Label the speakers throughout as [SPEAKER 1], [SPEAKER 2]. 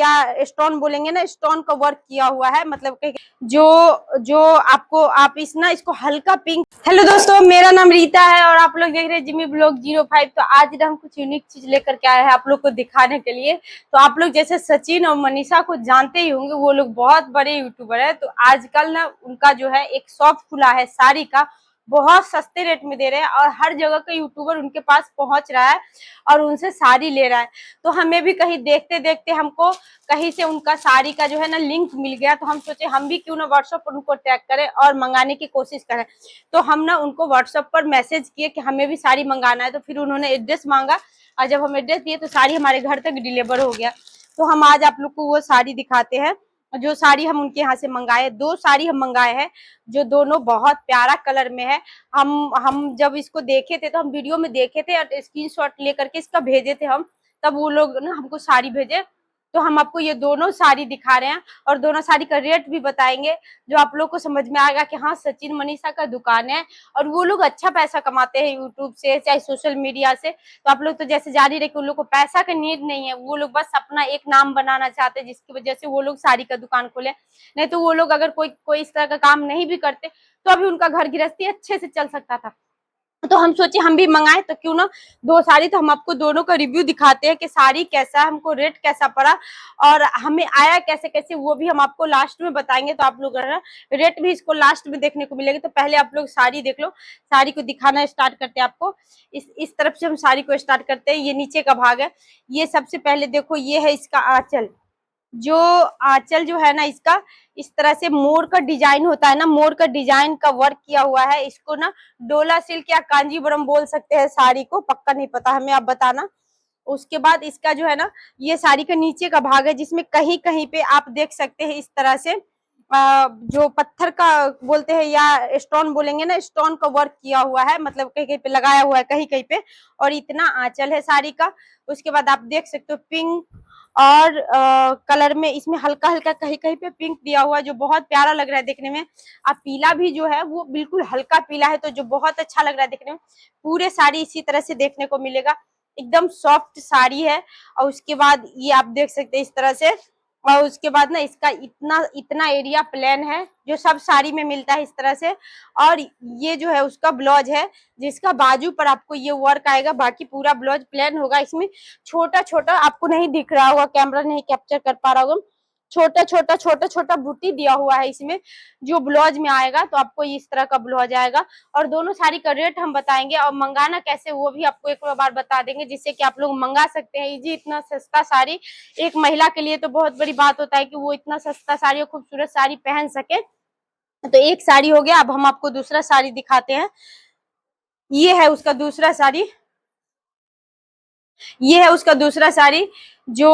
[SPEAKER 1] या स्टोन बोलेंगे ना, स्टोन का वर्क किया हुआ है, मतलब कि जो जो आपको आप इसको हल्का पिंक। हेलो दोस्तों, मेरा नाम रीता है और आप लोग देख रहे हैं जिमी ब्लॉग 05। तो आज ना हम कुछ यूनिक चीज लेकर के आए हैं आप लोग को दिखाने के लिए। तो आप लोग जैसे सचिन और मनीषा को जानते ही होंगे, वो लोग बहुत बड़े यूट्यूबर है। तो आजकल ना उनका जो है एक शॉप खुला है साड़ी का, बहुत सस्ते रेट में दे रहे हैं और हर जगह का यूट्यूबर उनके पास पहुंच रहा है और उनसे साड़ी ले रहा है। तो हमें भी कहीं देखते देखते हमको कहीं से उनका साड़ी का जो है ना लिंक मिल गया, तो हम सोचे हम भी क्यों ना व्हाट्सएप पर उनको टैग करें और मंगाने की कोशिश करें। तो हम ना उनको व्हाट्सएप पर मैसेज किए कि हमें भी साड़ी मंगाना है। तो फिर उन्होंने एड्रेस मांगा और जब हम एड्रेस दिए तो साड़ी हमारे घर तक डिलीवर हो गया। तो हम आज आप लोग को वो साड़ी दिखाते हैं जो साड़ी हम उनके यहाँ से मंगाए। 2 साड़ी हम मंगाए हैं जो दोनों बहुत प्यारा कलर में है। हम जब इसको देखे थे तो हम वीडियो में देखे थे और स्क्रीनशॉट लेकर के इसका भेजे थे हम, तब वो लोग ना हमको साड़ी भेजे। तो हम आपको ये दोनों साड़ी दिखा रहे हैं और दोनों साड़ी का रेट भी बताएंगे, जो आप लोग को समझ में आएगा कि हाँ सचिन मनीषा का दुकान है और वो लोग अच्छा पैसा कमाते हैं यूट्यूब से चाहे सोशल मीडिया से। तो आप लोग तो जैसे जान ही रहे कि उन लोग को पैसा का नीड नहीं है, वो लोग बस अपना एक नाम बनाना चाहते हैं जिसकी वजह से वो लोग साड़ी का दुकान खोले। नहीं तो वो लोग अगर कोई इस तरह का काम नहीं भी करते तो अभी उनका घर गृहस्थी अच्छे से चल सकता था। तो हम सोचे हम भी मंगाए तो क्यों ना 2 साड़ी। तो हम आपको दोनों का रिव्यू दिखाते हैं कि साड़ी कैसा है, हमको रेट कैसा पड़ा और हमें आया कैसे कैसे, वो भी हम आपको लास्ट में बताएंगे। तो आप लोग रेट भी इसको लास्ट में देखने को मिलेगा। तो पहले आप लोग साड़ी देख लो, साड़ी को दिखाना स्टार्ट करते हैं आपको। इस तरफ से हम साड़ी को स्टार्ट करते हैं। ये नीचे का भाग है। ये सबसे पहले देखो, ये है इसका आंचल। जो आंचल जो है ना इसका इस तरह से मोर का डिजाइन होता है ना, मोर का डिजाइन का वर्क किया हुआ है। इसको ना डोला सिल्क या कांजीवरम बोल सकते हैं साड़ी को, पक्का नहीं पता हमें, आप बताना। उसके बाद इसका जो है ना ये साड़ी का नीचे का भाग है जिसमें कहीं कहीं पे आप देख सकते हैं इस तरह से जो पत्थर का बोलते हैं या स्टोन बोलेंगे ना, स्टोन का वर्क किया हुआ है, मतलब कहीं कहीं पे लगाया हुआ है कहीं कहीं पे। और इतना आंचल है साड़ी का। उसके बाद आप देख सकते हो पिंक और कलर में इसमें हल्का हल्का कहीं कहीं पे पिंक दिया हुआ है जो बहुत प्यारा लग रहा है देखने में। अब पीला भी जो है वो बिल्कुल हल्का पीला है, तो जो बहुत अच्छा लग रहा है देखने में। पूरे साड़ी इसी तरह से देखने को मिलेगा, एकदम सॉफ्ट साड़ी है। और उसके बाद ये आप देख सकते हैं इस तरह से। और उसके बाद ना इसका इतना इतना एरिया प्लेन है जो सब साड़ी में मिलता है इस तरह से। और ये जो है उसका ब्लाउज है जिसका बाजू पर आपको ये वर्क आएगा, बाकी पूरा ब्लाउज प्लेन होगा। इसमें छोटा छोटा आपको नहीं दिख रहा होगा, कैमरा नहीं कैप्चर कर पा रहा होगा, छोटा छोटा बूटी दिया हुआ है इसमें जो ब्लाउज में आएगा। तो आपको इस तरह का ब्लाउज आएगा। और दोनों साड़ी का रेट हम बताएंगे और मंगाना कैसे वो भी आपको एक बार बता देंगे, जिससे कि आप लोग मंगा सकते हैं इजी। इतना सस्ता साड़ी एक महिला के लिए तो बहुत बड़ी बात होता है कि वो इतना सस्ता साड़ी और खूबसूरत साड़ी पहन सके। तो एक साड़ी हो गया। अब हम आपको दूसरा साड़ी दिखाते हैं। ये है उसका दूसरा साड़ी, ये है उसका दूसरा साड़ी जो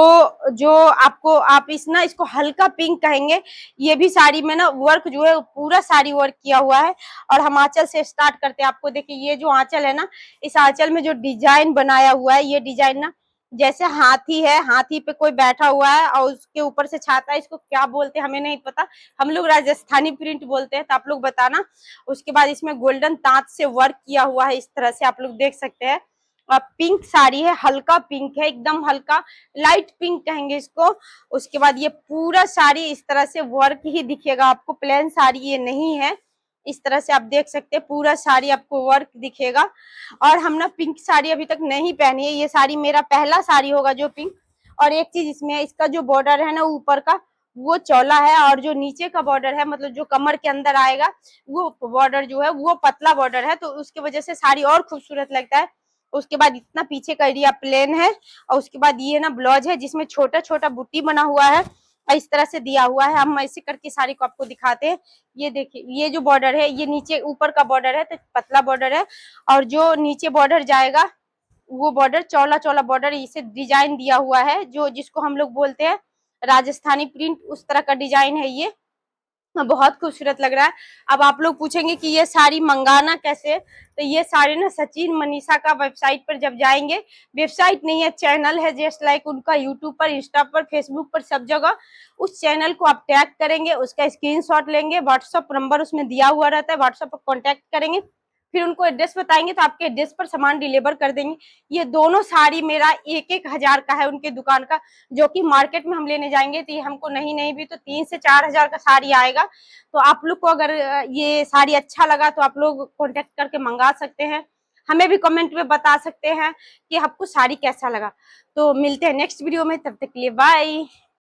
[SPEAKER 1] जो आपको आप इसको हल्का पिंक कहेंगे। ये भी साड़ी में ना वर्क जो है पूरा साड़ी वर्क किया हुआ है। और हम आंचल से स्टार्ट करते हैं। आपको देखिए ये जो आंचल है ना, इस आंचल में जो डिजाइन बनाया हुआ है, ये डिजाइन ना जैसे हाथी है, हाथी पे कोई बैठा हुआ है और उसके ऊपर से छाता है। इसको क्या बोलते हैं हमें नहीं पता, हम लोग राजस्थानी प्रिंट बोलते हैं, तो आप लोग बताना। उसके बाद इसमें गोल्डन तांत से वर्क किया हुआ है इस तरह से, आप लोग देख सकते हैं। पिंक साड़ी है, हल्का पिंक है, एकदम हल्का लाइट पिंक कहेंगे इसको। उसके बाद ये पूरा साड़ी इस तरह से वर्क ही दिखेगा आपको, प्लेन साड़ी ये नहीं है। इस तरह से आप देख सकते हैं पूरा साड़ी आपको वर्क दिखेगा। और हम ना पिंक साड़ी अभी तक नहीं पहनी है, ये साड़ी मेरा पहला साड़ी होगा जो पिंक। और एक चीज इसमें है, इसका जो बॉर्डर है ना ऊपर का वो चौला है और जो नीचे का बॉर्डर है मतलब जो कमर के अंदर आएगा वो बॉर्डर जो है वो पतला बॉर्डर है, तो उसकी वजह से साड़ी और खूबसूरत लगता है। उसके बाद इतना पीछे का एरिया प्लेन है। और उसके बाद ये ना ब्लाउज है जिसमें छोटा छोटा बूटी बना हुआ है और इस तरह से दिया हुआ है। हम ऐसे करके साड़ी को आपको दिखाते हैं। ये देखिए ये जो बॉर्डर है ये नीचे ऊपर का बॉर्डर है तो पतला बॉर्डर है, और जो नीचे बॉर्डर जाएगा वो बॉर्डर चौला चौला बॉर्डर इसे डिजाइन दिया हुआ है, जो जिसको हम लोग बोलते हैं राजस्थानी प्रिंट, उस तरह का डिजाइन है ये। बहुत खूबसूरत लग रहा है। अब आप लोग पूछेंगे कि ये साड़ी मंगाना कैसे, तो ये साड़ी ना सचिन मनीषा का वेबसाइट पर जब जाएंगे, वेबसाइट नहीं है चैनल है, जस्ट लाइक उनका यूट्यूब पर, इंस्टा पर, फेसबुक पर, सब जगह उस चैनल को आप टैग करेंगे, उसका स्क्रीनशॉट लेंगे, व्हाट्सएप नंबर उसमें दिया हुआ रहता है, व्हाट्सएप पर कॉन्टेक्ट करेंगे फिर उनको एड्रेस बताएंगे तो आपके एड्रेस पर सामान डिलीवर कर देंगे। ये दोनों साड़ी मेरा 1-1 हजार का है उनके दुकान का, जो कि मार्केट में हम लेने जाएंगे तो ये हमको नहीं भी तो 3 से 4 हजार का साड़ी आएगा। तो आप लोग को अगर ये साड़ी अच्छा लगा तो आप लोग कॉन्टेक्ट करके मंगा सकते हैं। हमें भी कमेंट में बता सकते हैं कि आपको साड़ी कैसा लगा। तो मिलते हैं नेक्स्ट वीडियो में, तब तक के लिए बाय।